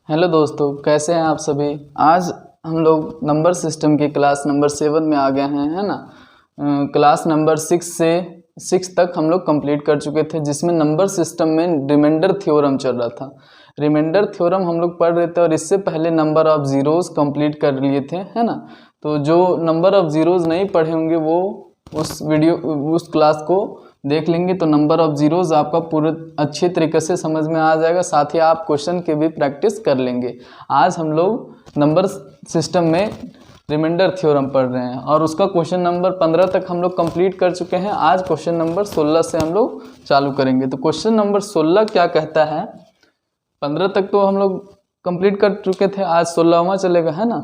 Hello दोस्तों, कैसे हैं आप सभी। आज हम लोग नंबर सिस्टम के क्लास नंबर 7 में आ गए हैं, है ना। क्लास नंबर 6 से 6 तक हम लोग कंप्लीट कर चुके थे, जिसमें नंबर सिस्टम में रिमाइंडर थ्योरम चल रहा था। रिमाइंडर थ्योरम हम लोग पढ़ रहे थे और इससे पहले नंबर ऑफ ज़ीरोज़ कंप्लीट कर लिए थे, है ना। तो जो नंबर ऑफ ज़ीरोज़ नहीं पढ़े होंगे वो उस क्लास को देख लेंगे तो नंबर ऑफ ज़ीरोज़ आपका पूरे अच्छे तरीके से समझ में आ जाएगा। साथ ही आप क्वेश्चन के भी प्रैक्टिस कर लेंगे। आज हम लोग नंबर सिस्टम में रिमाइंडर थ्योरम पढ़ रहे हैं और उसका क्वेश्चन नंबर 15 तक हम लोग कंप्लीट कर चुके हैं। आज क्वेश्चन नंबर 16 से हम लोग चालू करेंगे। तो क्वेश्चन नंबर 16 क्या कहता है, 15 तक तो हम लोग कंप्लीट कर चुके थे, आज 16वां चलेगा, है ना।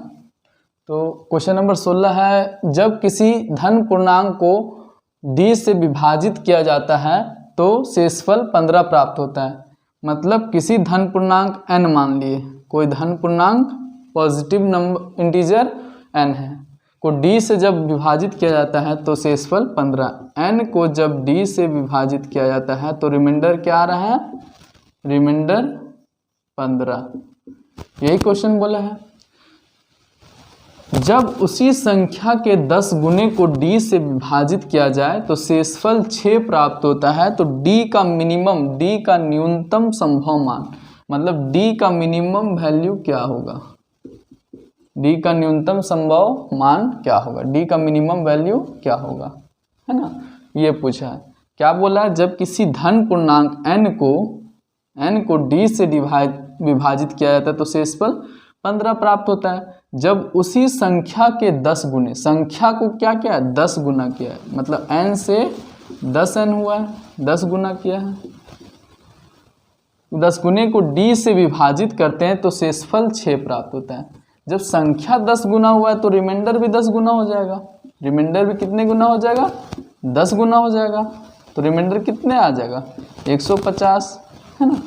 तो क्वेश्चन नंबर 16 है, जब किसी धन पूर्णांक को d से विभाजित किया जाता है तो शेषफल 15 प्राप्त होता है। मतलब किसी धन पूर्णांक n मान लिए, कोई धन पूर्णांक पॉजिटिव नंबर इंटीजर n है को d से जब विभाजित किया जाता है तो शेषफल 15। n को जब d से विभाजित किया जाता है तो रिमाइंडर क्या आ रहा है, रिमाइंडर 15। यही क्वेश्चन बोला है। जब उसी संख्या के 10 गुने को d से विभाजित किया जाए तो शेषफल 6 प्राप्त होता है। तो d का मिनिमम, d का न्यूनतम संभव मान, मतलब d का मिनिमम वैल्यू क्या होगा, d का न्यूनतम संभव मान क्या होगा, d का मिनिमम वैल्यू क्या होगा, है ना। ये पूछा है। क्या बोला है, जब किसी धन पूर्णांक n को d से विभाजित किया जाता है तो शेषफल 15 प्राप्त होता है। जब उसी संख्या के 10 गुने, संख्या को क्या किया है, 10 गुना किया है, मतलब n से 10n हुआ है, 10 गुना किया है। 10 गुने को d से विभाजित करते हैं तो शेषफल 6 प्राप्त होता है। जब संख्या 10 गुना हुआ है तो रिमाइंडर भी 10 गुना हो जाएगा। रिमाइंडर भी कितने गुना हो जाएगा, 10 गुना हो जाएगा। तो रिमाइंडर कितने आ जाएगा, 150, है ना।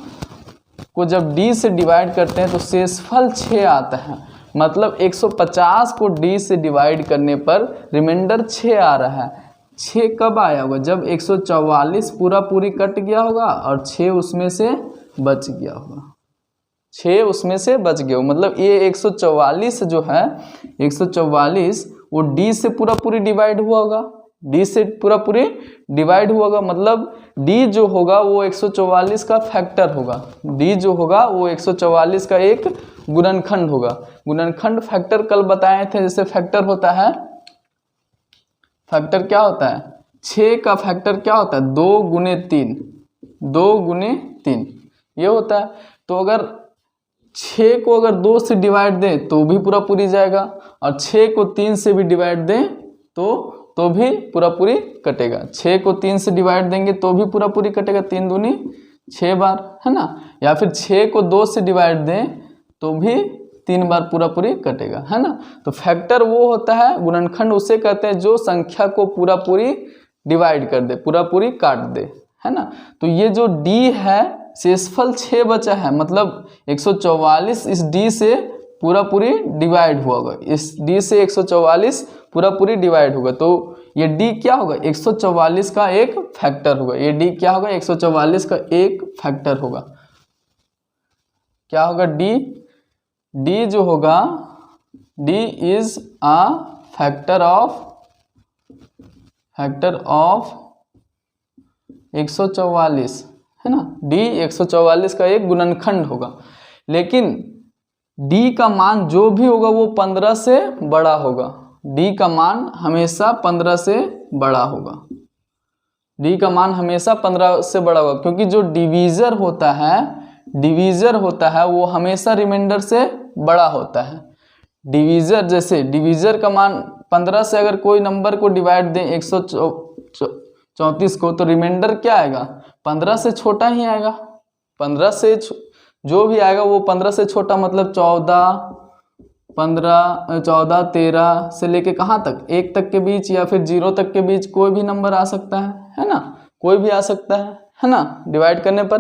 को जब d से डिवाइड करते हैं तो शेषफल 6 आता है। मतलब 150 को d से डिवाइड करने पर रिमाइंडर 6 आ रहा है। 6 कब आया होगा, जब 144 पूरा पूरी कट गया होगा और 6 उसमें से बच गया होगा, 6 उसमें से बच गया होगा। मतलब ये 144 जो है, 144 वो d से पूरा पूरी डिवाइड हुआ होगा, d से पूरा पूरी डिवाइड हुआ होगा। मतलब d जो होगा वो 144 का फैक्टर होगा, d जो होगा वो 144 का एक गुणनखंड होगा। गुणनखंड फैक्टर कल बताए थे, जैसे फैक्टर होता है, फैक्टर क्या होता है, 6 का फैक्टर क्या होता है, 2 गुने 3, 2 गुने 3 ये होता है। तो अगर 6 को अगर 2 से डिवाइड दें तो भी पूरा पूरी जाएगा, और 6 को 3 से भी डिवाइड दें तो भी पूरा पूरी कटेगा। 6 को 3 से डिवाइड देंगे तो भी पूरा पूरी कटेगा, 3 दूनी 6 बार, है ना। या फिर 6 को 2 से डिवाइड दें तो भी 3 बार पूरा पूरी कटेगा, है ना। तो फैक्टर वो होता है, गुणनखंड उसे कहते हैं जो संख्या को पूरा पूरी डिवाइड कर दे, पूरा पूरी काट दे, है ना। तो ये जो d है, शेषफल 6 बचा है, मतलब 144 इस d से पूरा पूरी डिवाइड हुआ होगा, इस d से 144 पूरा पूरी डिवाइड होगा। तो ये d क्या होगा, 144 का एक फैक्टर होगा। ये d क्या होगा, 144 का एक फैक्टर होगा। क्या होगा, d जो होगा, d is a factor of 144, है ना। d 144 का एक गुणनखंड होगा। लेकिन d का मान जो भी होगा वो 15 से बड़ा होगा। d का मान हमेशा 15 से बड़ा होगा। d का मान हमेशा 15 से बड़ा होगा, क्योंकि जो डिवीजर होता है वो हमेशा रिमाइंडर से बड़ा होता है। डिवीजर, जैसे डिवीजर का मान 15 से अगर कोई नंबर को डिवाइड दें 134 को, तो रिमाइंडर क्या आएगा, 15 से छोटा ही आएगा। 15 से जो भी आएगा वो 15 से छोटा, मतलब 14, 13 से लेके कहाँ तक, 1 तक के बीच या फिर 0 तक के बीच कोई भी नंबर आ सकता है ना, कोई भी आ सकता है ना, डिवाइड करने पर।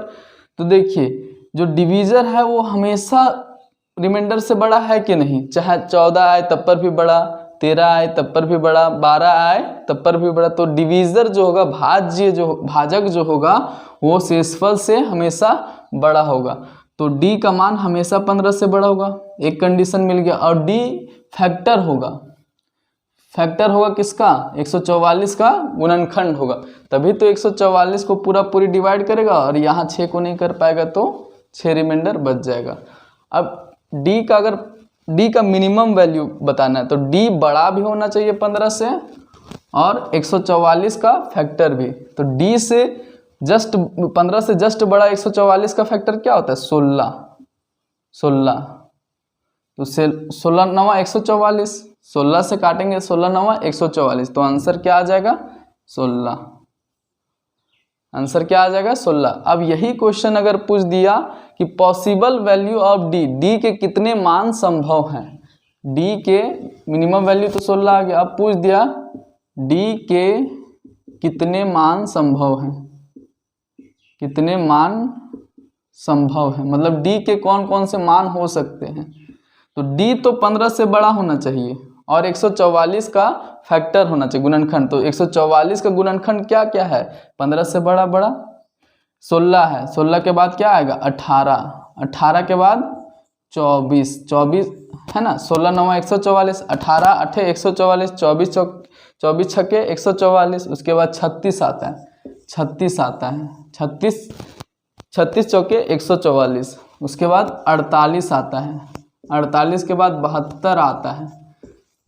तो देखिए, जो डिवीजर है वो हमेशा रिमाइंडर से बड़ा है कि नहीं, चाहे 14 आए तब पर भी बड़ा, 13 आए तब पर भी बड़ा, 12 आए तब पर भी बड़ा। तो डिवीजर जो होगा, भाजक जो होगा वो शेषफल से हमेशा बड़ा होगा। तो डी का मान हमेशा 15 से बड़ा होगा, एक कंडीशन मिल गया। और डी फैक्टर होगा, फैक्टर होगा किसका, 144 का गुणनखंड होगा, तभी तो 144 को पूरा पूरी डिवाइड करेगा और यहाँ 6 को नहीं कर पाएगा तो 6 रिमाइंडर बच जाएगा। अब डी का अगर डी का मिनिमम वैल्यू बताना है तो डी बड़ा भी होना चाहिए 15 से और 144 का फैक्टर भी। तो डी से जस्ट 15 से जस्ट बड़ा 144 का फैक्टर क्या होता है, 16। तो 16 9 144, 16 से काटेंगे 16 9 144, तो आंसर क्या आ जाएगा 16। आंसर क्या आ जाएगा 16। अब यही क्वेश्चन अगर पूछ दिया कि possible value of D, D के कितने मान संभव हैं, डी के मिनिमम वैल्यू तो 16 आ गया। अब पूछ दिया डी के कितने मान संभव हैं, कितने मान संभव है, मतलब डी के कौन कौन से मान हो सकते हैं। तो डी तो 15 से बड़ा होना चाहिए और 144 का फैक्टर होना चाहिए गुणनखंड। तो 144 का गुणनखंड क्या क्या है, 15 से बड़ा 16 है, 16 के बाद क्या आएगा 18, 18 के बाद 24 है ना, 16 9 144, 18 8 144, 24 छक्के 144, उसके बाद 36 आता है, 36 चौके 144, उसके बाद 48 आता है, 48 के बाद 72 आता है,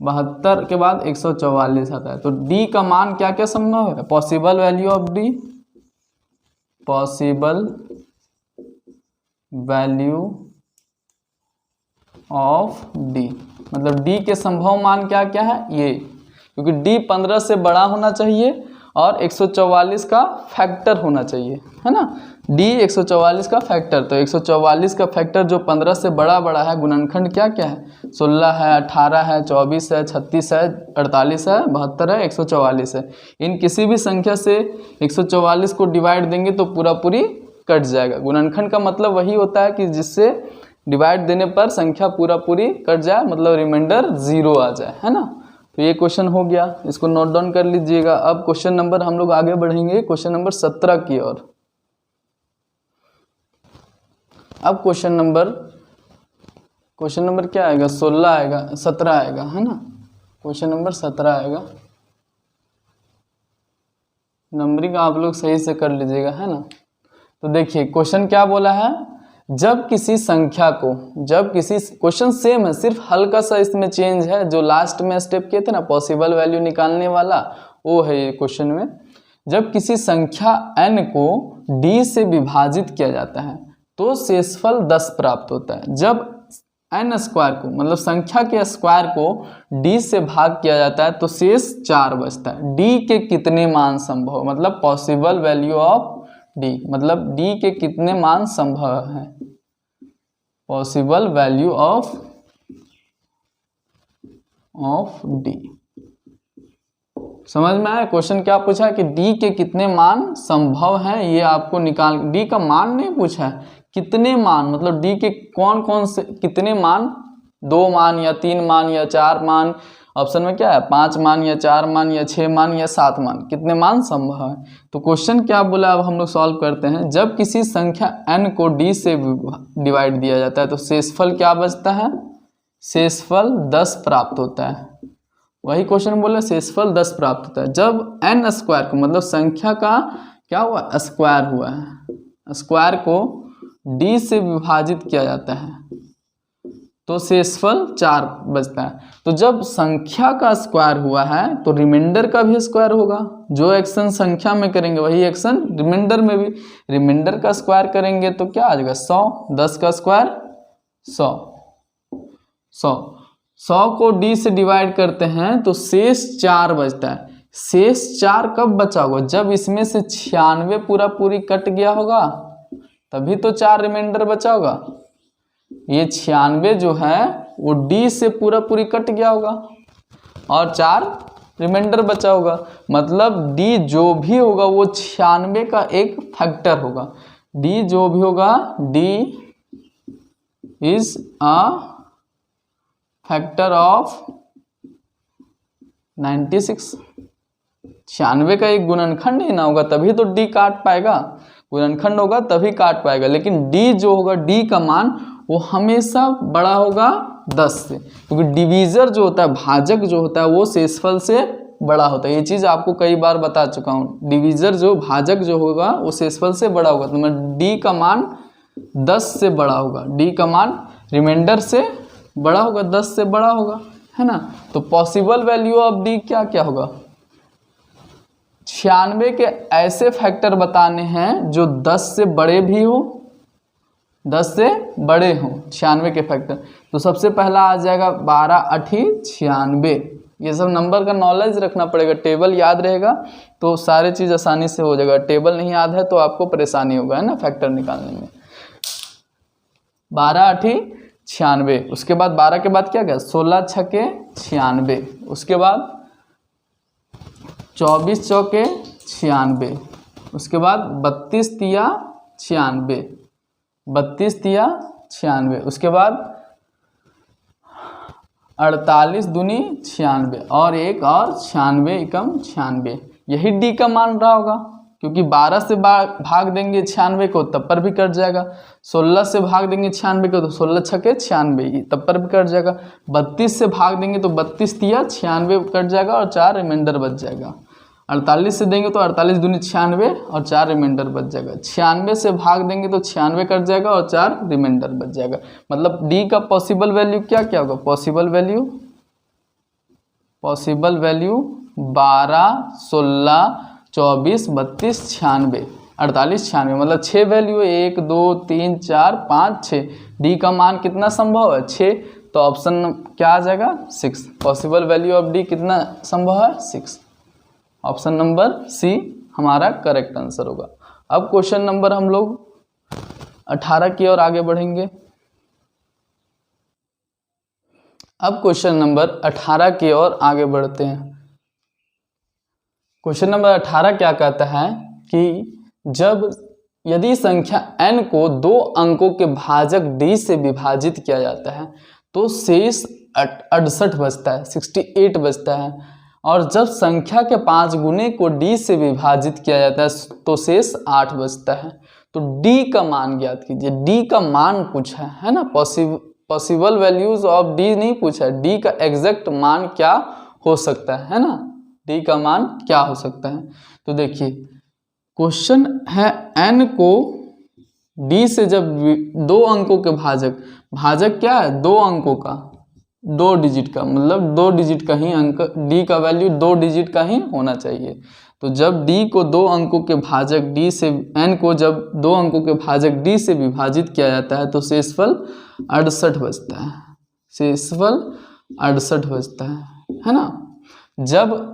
72 के बाद 144 आता है। तो डी का मान क्या क्या संभव है, possible value of D, possible value of D, मतलब डी के संभव मान क्या क्या है ये, क्योंकि डी 15 से बड़ा होना चाहिए और 144 का फैक्टर होना चाहिए, है ना, डी 144 का फैक्टर। तो 144 का फैक्टर जो 15 से बड़ा है, गुणनखंड क्या क्या है, 16 है, 18 है, 24 है, 36 है, 48 है, 72 है, 144 है। इन किसी भी संख्या से 144 को डिवाइड देंगे तो पूरा पूरी कट जाएगा। गुणनखंड का मतलब वही होता है कि जिससे डिवाइड देने पर संख्या पूरा पूरी कट जाए, मतलब रिमाइंडर 0 आ जाए, है ना। तो ये क्वेश्चन हो गया, इसको नोट डाउन कर लीजिएगा। अब क्वेश्चन नंबर हम लोग आगे बढ़ेंगे क्वेश्चन नंबर 17 की ओर। अब क्वेश्चन नंबर क्या आएगा, 16 आएगा, 17 आएगा, है ना, क्वेश्चन नंबर 17 आएगा। नंबरिंग आप लोग सही से कर लीजिएगा, है ना। तो देखिए क्वेश्चन क्या बोला है, जब किसी संख्या को, क्वेश्चन सेम है, सिर्फ हल्का सा इसमें चेंज है, जो लास्ट में स्टेप किए थे ना पॉसिबल वैल्यू निकालने वाला, वो है ये क्वेश्चन में। जब किसी संख्या n को d से विभाजित किया जाता है तो शेषफल 10 प्राप्त होता है। जब n स्क्वायर को, मतलब संख्या के स्क्वायर को d से भाग किया जाता है तो शेष 4 बचता है। d के कितने मान संभव, मतलब पॉसिबल वैल्यू ऑफ डी, मतलब डी के कितने मान संभव है, पॉसिबल वैल्यू ऑफ डी। समझ में आया क्वेश्चन क्या पूछा है कि डी के कितने मान संभव हैं, ये आपको निकाल, डी का मान नहीं पूछा है, कितने मान, मतलब डी के कौन कौन से कितने मान, 2 मान या 3 मान या 4 मान, ऑप्शन में क्या है 5 मान या 4 मान या 6 मान या 7 मान, कितने मान संभव है। तो क्वेश्चन क्या बोला, अब हम लोग सॉल्व करते हैं। जब किसी संख्या n को d से डिवाइड दिया जाता है तो शेषफल क्या बचता है, शेषफल 10 प्राप्त होता है। वही क्वेश्चन बोला, शेषफल 10 प्राप्त होता है। जब n स्क्वायर को, मतलब संख्या का क्या हुआ, स्क्वायर हुआ है, स्क्वायर को d से विभाजित किया जाता है तो शेषफल 4 बचता है। तो जब संख्या का स्क्वायर हुआ है तो रिमाइंडर का भी स्क्वायर होगा, जो एक्शन संख्या में करेंगे वही एक्शन रिमाइंडर में भी, रिमाइंडर का स्क्वायर करेंगे तो क्या आ जाएगा 100, 10 का स्क्वायर 100 को d से डिवाइड करते हैं तो शेष 4 बचता है। शेष 4 कब बचा होगा, जब इसमें से 96 पूरा पूरी कट गया होगा तभी तो 4 रिमाइंडर बचा होगा। ये 96 जो है वो d से पूरा पूरी कट गया होगा और 4 रिमाइंडर बचा होगा, मतलब d जो भी होगा वो 96 का एक फैक्टर होगा। d जो भी होगा, d is a factor of 96, 96 का एक गुणनखंड ही ना होगा तभी तो d काट पाएगा। गुणनखंड होगा तभी काट पाएगा, लेकिन डी जो होगा, डी का मान वो हमेशा बड़ा होगा 10 से, क्योंकि डिवीजर जो होता है, भाजक जो होता है वो शेषफल से बड़ा होता है। ये चीज़ आपको कई बार बता चुका हूँ, डिवीजर जो भाजक जो होगा वो शेषफल से बड़ा होगा, तो मैं डी का मान 10 से बड़ा होगा, डी का मान रिमाइंडर से बड़ा होगा, 10 से बड़ा होगा, है ना। तो पॉसिबल वैल्यू ऑफ डी क्या क्या होगा, 96 के ऐसे फैक्टर बताने हैं जो 10 से बड़े भी हो, 10 से बड़े हों 96 के फैक्टर। तो सबसे पहला आ जाएगा 12 8 96। ये सब नंबर का नॉलेज रखना पड़ेगा, टेबल याद रहेगा तो सारे चीज़ आसानी से हो जाएगा, टेबल नहीं याद है तो आपको परेशानी होगा, है ना, फैक्टर निकालने में। 12 8 96, उसके बाद 12 के बाद क्या गया, 16 6 96, उसके बाद 24 चौके 96, उसके बाद 32 तिया 96, 32 तिया 96, उसके बाद 48 दूनी 96 और एक और 96 एकम 96। यही डी का मान रहा होगा, क्योंकि 12 से भाग देंगे 96 को तब पर भी कट जाएगा, 16 से भाग देंगे 96 को तो 16 छके 96 तब पर भी कट जाएगा, 32 से भाग देंगे तो 32 तिया 96 कट जाएगा और 4 रिमाइंडर बच जाएगा, 48 से देंगे तो 48 दूनी 96 और 4 रिमाइंडर बच जाएगा, 96 से भाग देंगे तो 96 कट जाएगा और 4 रिमाइंडर बच जाएगा। मतलब डी का पॉसिबल वैल्यू क्या क्या होगा, पॉसिबल वैल्यू 12 16 24 32 96 48 96, मतलब 6 वैल्यू है, 1 2 3 4 5 6। डी का मान कितना संभव है, 6, तो ऑप्शन क्या आ जाएगा 6। पॉसिबल वैल्यू ऑफ डी कितना संभव है, 6। ऑप्शन नंबर सी हमारा करेक्ट आंसर होगा। अब क्वेश्चन नंबर हम लोग 18 की ओर आगे बढ़ेंगे। अब क्वेश्चन नंबर 18 की ओर आगे बढ़ते हैं। क्वेश्चन नंबर 18 क्या कहता है कि जब यदि संख्या n को 2 अंकों के भाजक d से विभाजित किया जाता है तो शेष 68 बचता है, 68 बचता है, और जब संख्या के 5 गुने को d से विभाजित किया जाता है तो शेष 8 बचता है। तो d का मान ज्ञात कीजिए। d का मान पूछा है ना, पॉसिबल वैल्यूज ऑफ d नहीं पूछा है, d का एग्जैक्ट मान क्या हो सकता है ना, d का मान क्या हो सकता है। तो देखिए क्वेश्चन है n को d से जब 2 अंकों के भाजक क्या है, 2 अंकों का, 2 डिजिट का, मतलब 2 डिजिट का ही अंक, d का वैल्यू 2 डिजिट का ही होना चाहिए। तो जब d को 2 अंकों के भाजक d से, n को जब 2 अंकों के भाजक d से विभाजित किया जाता है तो शेषफल 68 बचता है, शेषफल 68 बचता है ना। जब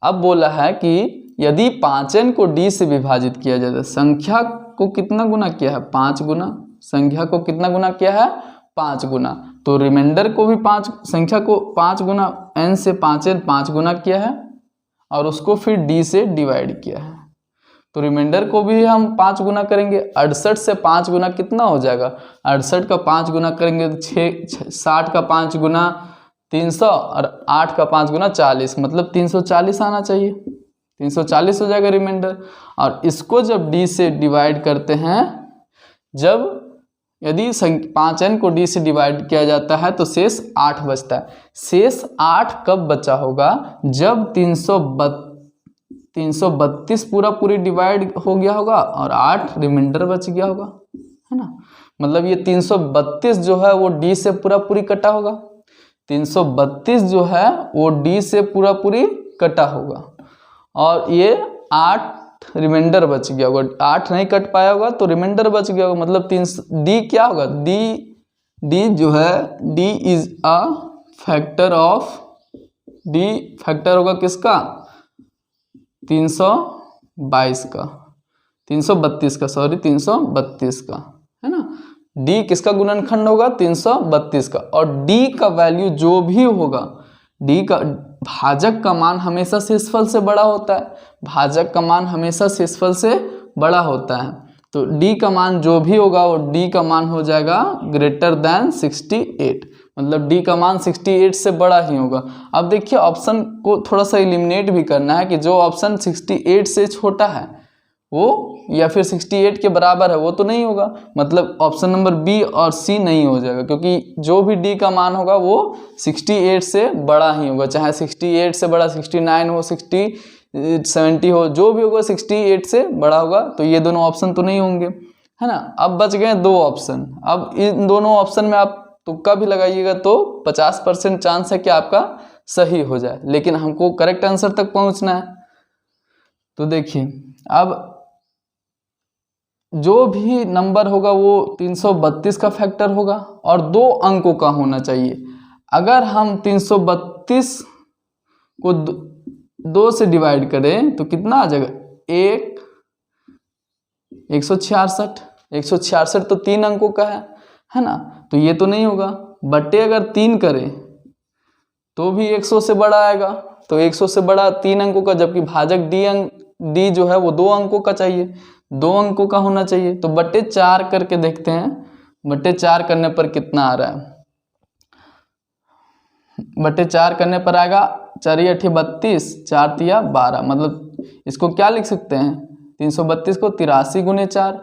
अब बोला है कि यदि 5n को d से विभाजित किया जाता है, संख्या को कितना गुना किया है, 5 गुना, संख्या को कितना गुना किया है, 5 गुना, तो रिमाइंडर को भी 5, संख्या को 5 गुना, n से 5n 5 गुना किया है और उसको फिर d से डिवाइड किया है, तो रिमाइंडर को भी हम 5 गुना करेंगे। 68 से 5 गुना कितना हो जाएगा, 68 का 5 गुना करेंगे तो 60 का 5 गुना 300 और 8 का 5 गुना 40, मतलब 340 आना चाहिए, 340 हो जाएगा रिमाइंडर। और इसको जब d से डिवाइड करते हैं, जब यदि 5n को d से डिवाइड किया जाता है तो शेष 8 बचता है। शेष 8 कब बचा होगा, जब 332 पूरी डिवाइड हो गया होगा और 8 रिमाइंडर बच गया होगा, है ना। मतलब ये 332 जो है वो d से पूरी कटा होगा, 332 जो है वो d से पूरी कटा होगा और ये 8 रिमाइंडर बच गया होगा, 8 नहीं कट पाया होगा तो रिमाइंडर बच गया होगा, मतलब d क्या होगा, d जो है d is a factor of, d factor होगा किसका, 322 का, 332 का, सॉरी 332 का, है ना। d किसका गुणनखंड होगा, 332 का, और d का वैल्यू जो भी होगा, d का भाजक का मान हमेशा शेषफल से बड़ा होता है, भाजक का मान हमेशा शेषफल से बड़ा होता है, तो d का मान जो भी होगा वो d का मान हो जाएगा ग्रेटर देन 68, मतलब d का मान 68 से बड़ा ही होगा। अब देखिए ऑप्शन को थोड़ा सा एलिमिनेट भी करना है कि जो ऑप्शन 68 से छोटा है वो या फिर 68 के बराबर है वो तो नहीं होगा, मतलब ऑप्शन नंबर बी और सी नहीं हो जाएगा, क्योंकि जो भी डी का मान होगा वो 68 से बड़ा ही होगा, चाहे 68 से बड़ा 69 हो, 70 हो, जो भी होगा 68 से बड़ा होगा। तो ये दोनों ऑप्शन तो नहीं होंगे, है ना। अब बच गए दो ऑप्शन। अब इन दोनों ऑप्शन में आप तुक्का भी लगाइएगा तो 50% चांस है कि आपका सही हो जाए, लेकिन हमको करेक्ट आंसर तक पहुंचना है। तो देखिए, अब जो भी नंबर होगा वो 332 का फैक्टर होगा और 2 अंकों का होना चाहिए। अगर हम 332 को 2 से डिवाइड करें तो कितना आ जाएगा, 166। 166 तो 3 अंकों का है ना, तो ये तो नहीं होगा। बटे अगर 3 करें तो भी 100 से बड़ा आएगा, तो 100 से बड़ा 3 अंकों का, जबकि भाजक डी जो है वो 2 अंकों का चाहिए, 2 अंकों का होना चाहिए। तो बटे 4 करके देखते हैं, बटे 4 करने पर कितना आ रहा है। बटे 4 करने पर आएगा 4 × 8 = 32, 4 × 12, मतलब इसको क्या लिख सकते हैं, 332 को 83 × 4,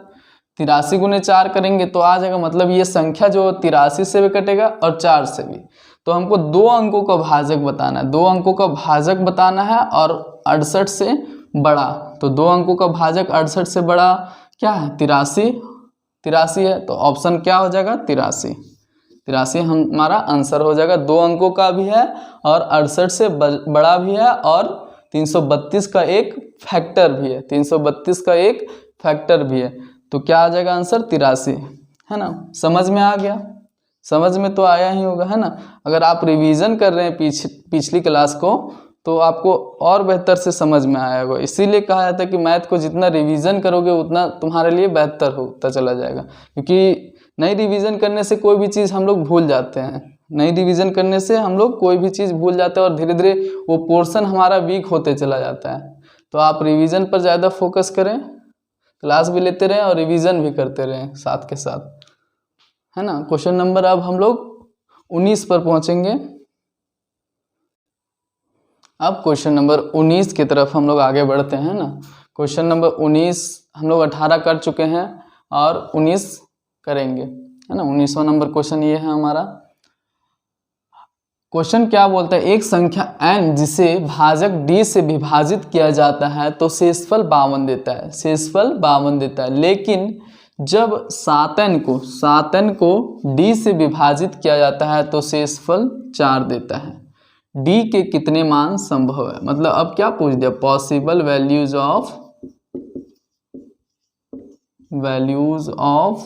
83 × 4 करेंगे तो आ जाएगा, मतलब ये संख्या जो 83 से भी कटेगा और 4 से भी। तो हमको 2 अंकों का भाजक बताना है, 2 अंकों का भाजक बताना है और 68 से बड़ा। तो 2 अंकों का भाजक 68 से बड़ा क्या है, 83 है। तो ऑप्शन क्या हो जाएगा, 83 हमारा आंसर हो जाएगा। 2 अंकों का भी है और 68 से बड़ा भी है और 332 का एक फैक्टर भी है, 332 का एक फैक्टर भी है। तो क्या आ जाएगा आंसर, 83, है ना। समझ में आ गया, समझ में तो आया ही होगा, है ना। अगर आप रिवीजन कर रहे हैं पिछली क्लास को तो आपको और बेहतर से समझ में आया होगा। इसीलिए कहा जाता है कि मैथ को जितना रिवीजन करोगे उतना तुम्हारे लिए बेहतर होता चला जाएगा, क्योंकि नई रिवीजन करने से कोई भी चीज़ हम लोग भूल जाते हैं, नई रिवीजन करने से हम लोग कोई भी चीज़ भूल जाते हैं और धीरे धीरे वो पोर्शन हमारा वीक होते चला जाता है। तो आप रिवीजन पर ज़्यादा फोकस करें, क्लास भी लेते रहें और रिवीजन भी करते रहें साथ के साथ, है ना। क्वेश्चन नंबर अब हम लोग 19 पर पहुंचेंगे। अब क्वेश्चन नंबर 19 की तरफ हम लोग आगे बढ़ते हैं ना। क्वेश्चन नंबर 19 हम लोग 18 कर चुके हैं और 19 करेंगे, है ना। 19वां नंबर क्वेश्चन ये है हमारा। क्वेश्चन क्या बोलता है, एक संख्या n जिसे भाजक d से विभाजित किया जाता है तो शेषफल 52 देता है, शेषफल 52 देता है। लेकिन जब 7n को d से विभाजित किया जाता है तो शेषफल 4 देता है। d के कितने मान संभव है, मतलब अब क्या पूछ दिया, पॉसिबल वैल्यूज ऑफ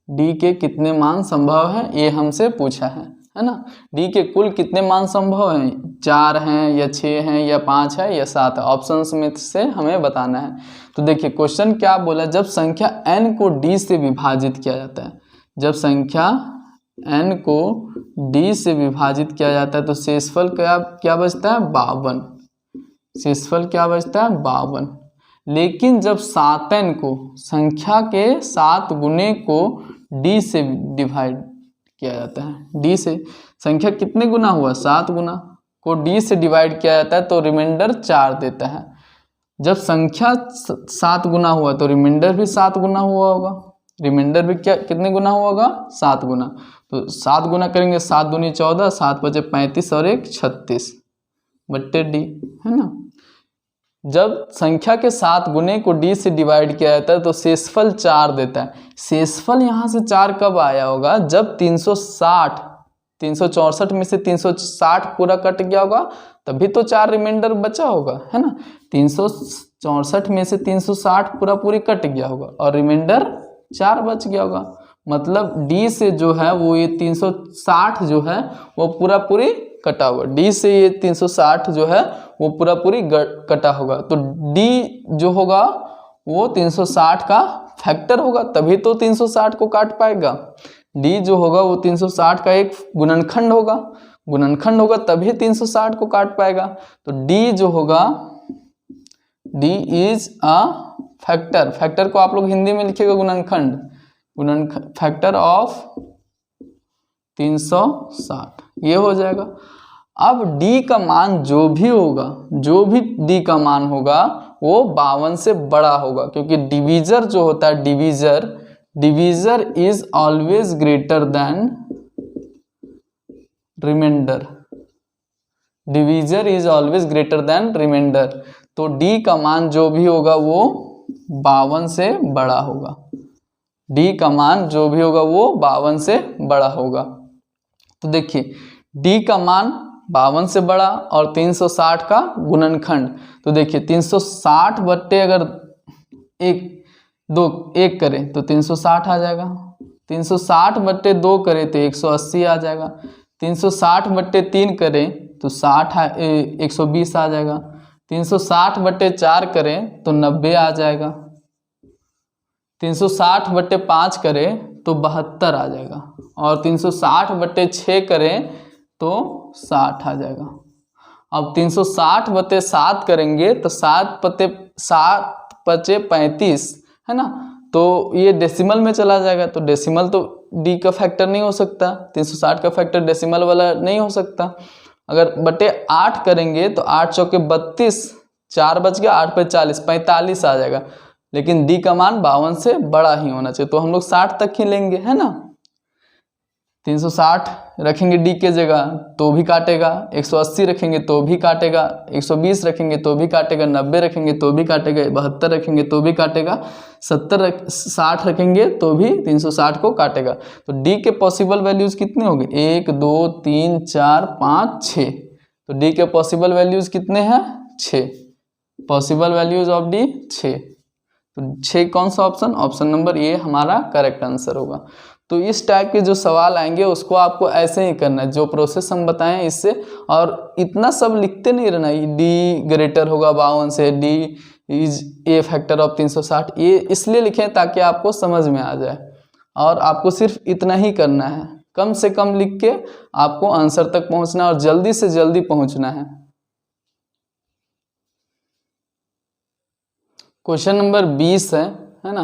d के कितने मान संभव है ये हमसे पूछा है ना। d के कुल कितने मान संभव हैं, 4 हैं या 6 हैं या 5 है या 7 है, ऑप्शंस में से हमें बताना है। तो देखिए क्वेश्चन क्या बोला, जब संख्या n को d से विभाजित किया जाता है, जब संख्या n को d से विभाजित किया जाता है तो शेषफल क्या बचता है, 52, शेषफल क्या बचता है, 52। लेकिन जब 7n को संख्या के 7 गुने को d से डिवाइड किया जाता है, d से संख्या कितने गुना हुआ, 7 गुना को d से डिवाइड किया जाता है तो रिमाइंडर 4 देता है। जब संख्या 7 गुना हुआ तो रिमाइंडर भी 7 गुना हुआ होगा, रिमाइंडर भी कितने गुना हुआ होगा, 7 गुना। तो 7 गुना करेंगे, 7 दूनी 14, 7 बचे 35 और 1 36 बट्टे d, है ना। जब संख्या के 7 गुने को d से डिवाइड किया जाता है तो शेषफल 4 देता है। शेषफल यहाँ से 4 कब आया होगा, जब 364 में से 360 पूरा कट गया होगा तभी तो 4 रिमाइंडर बचा होगा, है ना। 364 में से 360 पूरी कट गया होगा और रिमाइंडर 4 बच गया होगा, मतलब d से जो है वो ये 360 जो है वो पूरी कटा होगा, d से ये 360 जो है वो पूरी कटा होगा। तो d जो होगा वो 360 का फैक्टर होगा, तभी तो 360 को काट पाएगा। d जो होगा वो 360 का एक गुणनखंड होगा तभी 360 को काट पाएगा। तो d जो होगा, d इज अ फैक्टर को आप लोग हिंदी में लिखिएगा गुणनखंड, फैक्टर ऑफ 360, ये हो जाएगा। अब d का मान जो भी d का मान होगा वो 52 से बड़ा होगा, क्योंकि डिवीजर जो होता है, divisor is always greater than remainder. Divisor is always greater than remainder. तो डी का मान जो भी होगा वो 52 से बड़ा होगा। डी का मान जो भी होगा वो 52 से बड़ा होगा। तो देखिए डी का मान 52 से बड़ा और 360 का गुणनखंड। तो देखिए 360 बट्टे अगर एक करें तो 360 आ जाएगा। 360 बट्टे 2 करें तो 180 आ जाएगा। 360 बट्टे 3 करें तो 120 आ जाएगा। 360 बट्टे 4 करें तो 90 आ जाएगा। 360 बट्टे 5 करें तो 72 आ जाएगा। और 360 बट्टे 6 करें तो 60 आ जाएगा। अब 360 बट्टे 7 करेंगे तो 7 पचे 35 है ना, तो ये डेसिमल में चला जाएगा। तो डेसिमल तो डी का फैक्टर नहीं हो सकता, 360 का फैक्टर डेसिमल वाला नहीं हो सकता। अगर बटे 8 करेंगे तो 8 चौके 32, 4 बच गया, 8 पे 40, 45 आ जाएगा। लेकिन डी का मान 52 से बड़ा ही होना चाहिए, तो हम लोग 60 तक ही लेंगे, है ना। 360 रखेंगे डी के जगह तो भी काटेगा, 180 रखेंगे तो भी काटेगा, 120 रखेंगे तो भी काटेगा, 90 रखेंगे तो भी काटेगा, 72 रखेंगे तो भी काटेगा, 60 रखेंगे तो भी 360 को काटेगा। तो डी के पॉसिबल वैल्यूज कितने होंगे? 1 2 3 4 5 6। तो डी के पॉसिबल वैल्यूज कितने हैं? 6। Possible values of D 6। तो 6 कौन सा ऑप्शन? ऑप्शन नंबर ए हमारा करेक्ट आंसर होगा। तो इस टाइप के जो सवाल आएंगे उसको आपको ऐसे ही करना है, जो प्रोसेस हम बताएं इससे। और इतना सब लिखते नहीं रहना, डी ग्रेटर होगा 52 से, D is a factor of 360, ये इसलिए लिखें ताकि आपको समझ में आ जाए। और आपको सिर्फ इतना ही करना है, कम से कम लिख के आपको आंसर तक पहुंचना और जल्दी से जल्दी पहुंचना है। क्वेश्चन नंबर 20 है ना।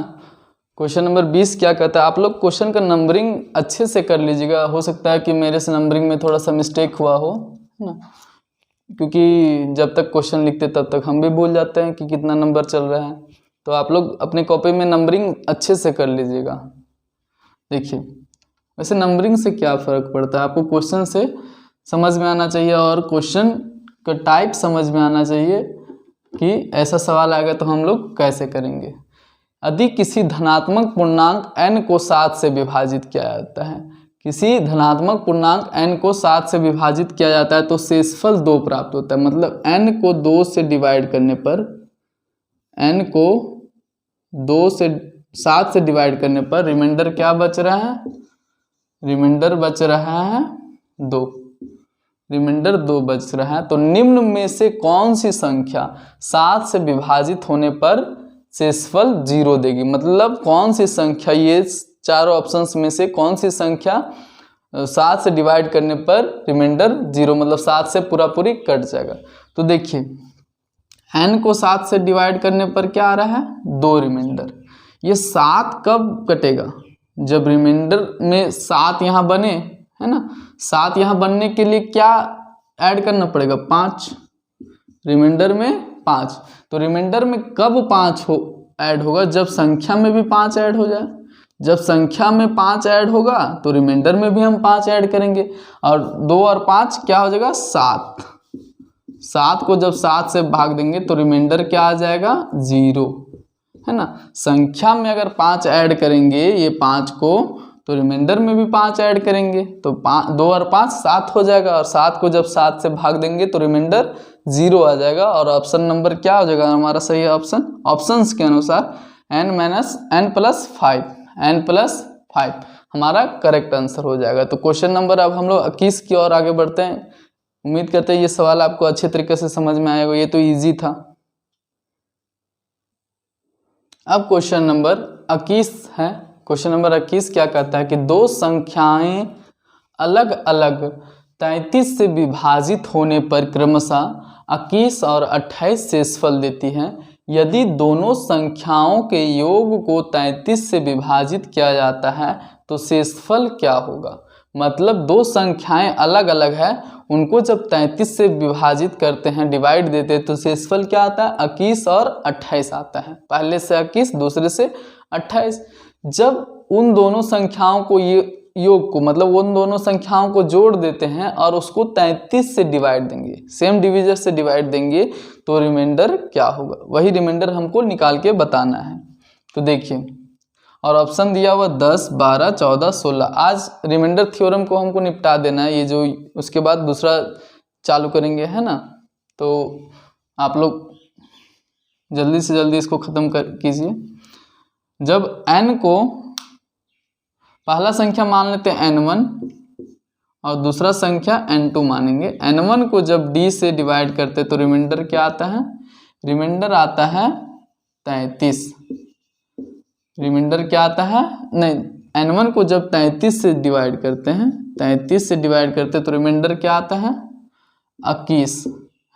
क्वेश्चन नंबर 20 क्या कहता है? आप लोग क्वेश्चन का नंबरिंग अच्छे से कर लीजिएगा, हो सकता है कि मेरे से नंबरिंग में थोड़ा सा मिस्टेक हुआ हो, है ना, क्योंकि जब तक क्वेश्चन लिखते तब तक हम भी भूल जाते हैं कि कितना नंबर चल रहा है। तो आप लोग अपने कॉपी में नंबरिंग अच्छे से कर लीजिएगा। देखिए वैसे नंबरिंग से क्या फ़र्क पड़ता है, आपको क्वेश्चन से समझ में आना चाहिए और क्वेश्चन का टाइप समझ में आना चाहिए कि ऐसा सवाल आएगा तो हम लोग कैसे करेंगे। यदि किसी धनात्मक पूर्णांक n को 7 से विभाजित किया जाता है, किसी धनात्मक पूर्णांक n को 7 से विभाजित किया जाता है तो शेषफल 2 प्राप्त होता है। मतलब n को 2 से डिवाइड करने पर, n को 7 से डिवाइड करने पर रिमाइंडर क्या बच रहा है? रिमाइंडर बच रहा है 2। रिमाइंडर 2 बच रहा है। तो निम्न में से कौन सी संख्या 7 से विभाजित होने पर शेषफल 0 देगी? मतलब कौन सी संख्या, ये चारों ऑप्शंस में से कौन सी संख्या 7 से डिवाइड करने पर रिमाइंडर 0, मतलब 7 से पूरी कट जाएगा। तो देखिए n को 7 से डिवाइड करने पर क्या आ रहा है? 2 रिमाइंडर। ये 7 कब कटेगा? जब रिमाइंडर में 7 यहाँ बने, है ना। 7 यहाँ बनने के लिए क्या ऐड करना पड़ेगा? 5। रिमाइंडर में 5। तो रिमाइंडर में कब 5 ऐड होगा? जब संख्या में भी 5 ऐड हो जाए। जब संख्या में 5 ऐड होगा तो रिमाइंडर में भी हम 5 ऐड करेंगे, और 2 और 5 क्या हो जाएगा? 7। 7 को जब 7 से भाग देंगे तो रिमाइंडर क्या आ जाएगा? 0, है ना। संख्या में अगर 5 ऐड करेंगे ये 5 को, तो रिमाइंडर में भी 5 ऐड करेंगे, तो 2 और 5 7 हो जाएगा, और 7 को जब 7 से भाग देंगे तो रिमाइंडर 0 आ जाएगा। और ऑप्शन नंबर क्या हो जाएगा हमारा सही ऑप्शन? ऑप्शंस के अनुसार n+5 हमारा करेक्ट आंसर हो जाएगा। तो क्वेश्चन नंबर अब हम लोग 21 की ओर आगे बढ़ते हैं। उम्मीद करते हैं ये सवाल आपको अच्छे तरीके से समझ में आएगा, ये तो इजी था। अब क्वेश्चन नंबर 21 है। क्वेश्चन नंबर 21 क्या कहता है कि दो संख्याएं अलग अलग 33 से विभाजित होने पर क्रमशः 21 और 28 शेषफल देती हैं। यदि दोनों संख्याओं के योग को 33 से विभाजित किया जाता है तो शेषफल क्या होगा? मतलब दो संख्याएं अलग अलग है, उनको जब 33 से विभाजित करते हैं, डिवाइड देते हैं, तो शेषफल क्या आता है? 21 और 28 आता है। पहले से 21, दूसरे से 28। जब उन दोनों संख्याओं को योग को मतलब उन दोनों संख्याओं को जोड़ देते हैं और उसको 33 से डिवाइड देंगे, सेम डिविजर से डिवाइड देंगे, तो रिमाइंडर क्या होगा? वही रिमाइंडर हमको निकाल के बताना है। तो देखिए, और ऑप्शन दिया हुआ 10, 12, 14, 16। आज रिमाइंडर थ्योरम को हमको निपटा देना है, ये जो उसके बाद दूसरा चालू करेंगे, है ना। तो आप लोग जल्दी से जल्दी इसको ख़त्म कीजिए। जब n को पहला संख्या मान लेते हैं n1 और दूसरा संख्या n2 मानेंगे। n1 को जब d से डिवाइड करते तो रिमाइंडर क्या आता है? रिमाइंडर आता है 33। रिमाइंडर क्या आता है? नहीं, n1 को जब 33 से डिवाइड करते हैं, 33 से डिवाइड करते तो रिमाइंडर क्या आता है? 21,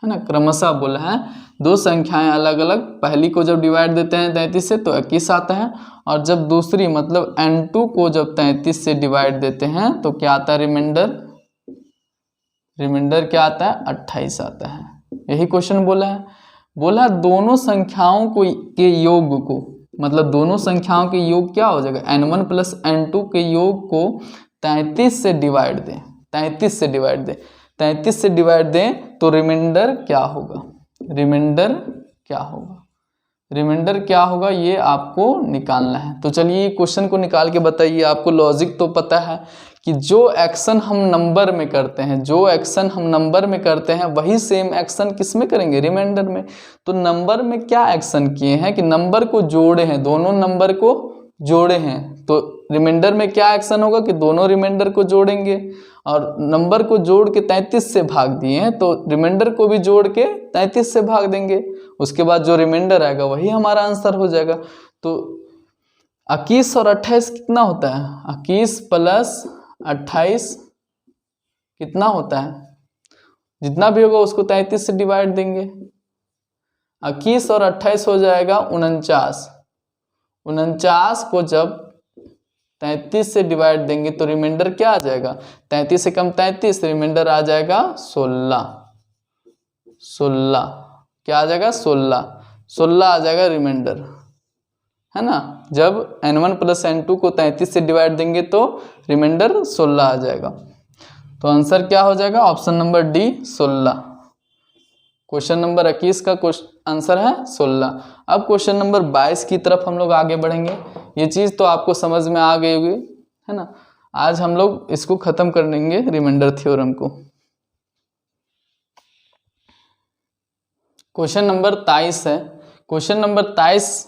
है ना। क्रमशः बोला है, दो संख्याएं अलग अलग, पहली को जब डिवाइड देते हैं 33 से तो 21 आता है, और जब दूसरी मतलब n2 को जब 33 से डिवाइड देते हैं तो क्या आता है? रिमाइंडर क्या आता है? 28 आता है। यही क्वेश्चन बोला है। बोला दोनों संख्याओं को के योग को, मतलब दोनों संख्याओं के योग क्या हो जाएगा? n1 प्लस n2 के योग को 33 से डिवाइड दें, 33 से डिवाइड दें, 33 से डिवाइड दें तो रिमाइंडर क्या होगा? रिमाइंडर क्या होगा? रिमाइंडर क्या होगा, ये आपको निकालना है। तो चलिए क्वेश्चन को निकाल के बताइए। आपको लॉजिक तो पता है कि जो एक्शन हम नंबर में करते हैं, जो एक्शन हम नंबर में करते हैं वही सेम एक्शन किस में करेंगे? रिमाइंडर में। तो नंबर में क्या एक्शन किए हैं कि नंबर को जोड़े हैं, दोनों नंबर को जोड़े हैं, तो रिमाइंडर में क्या एक्शन होगा कि दोनों रिमाइंडर को जोड़ेंगे, और नंबर को जोड़ के 33 से भाग दिए हैं तो रिमाइंडर को भी जोड़ के 33 से भाग देंगे। उसके बाद जो रिमाइंडर आएगा वही हमारा आंसर हो जाएगा। तो 21 और 28 कितना होता है? 21 प्लस 28 कितना होता है? जितना भी होगा उसको 33 से डिवाइड देंगे। 21 और 28 हो जाएगा 49। 49 को जब 33 से डिवाइड देंगे तो रिमाइंडर क्या आ जाएगा? 33 से कम 33, रिमाइंडर आ जाएगा 16। 16 क्या आ जाएगा? 16 आ जाएगा रिमाइंडर, है ना। जब n1 प्लस n2 को 33 से डिवाइड देंगे तो रिमाइंडर 16 आ जाएगा। तो आंसर क्या हो जाएगा? Option number D 16। Question number 21 का आंसर है 16। अब क्वेश्चन नंबर 22 की तरफ हम लोग आगे बढ़ेंगे। ये चीज़ तो आपको समझ में आ गई होगी, है ना। आज हम लोग इसको ख़त्म कर देंगे रिमाइंडर थ्योरम को। क्वेश्चन नंबर 23 है। क्वेश्चन नंबर 23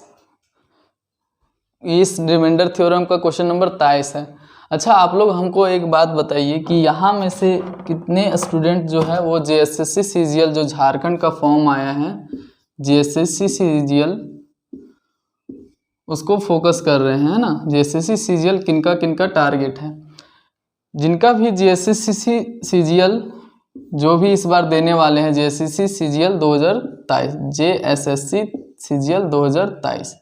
इस रिमाइंडर थ्योरम का क्वेश्चन नंबर 23 है। अच्छा, आप लोग हमको एक बात बताइए कि यहाँ में से कितने स्टूडेंट जो है वो JSSC CGL जो झारखंड का फॉर्म आया है, JSSC CGL उसको फोकस कर रहे हैं, है ना। JSSC CGL किनका किनका टारगेट है? जिनका भी JSSC CGL जो भी इस बार देने वाले हैं JSSC CGL 2023, JSSC CGL 2023,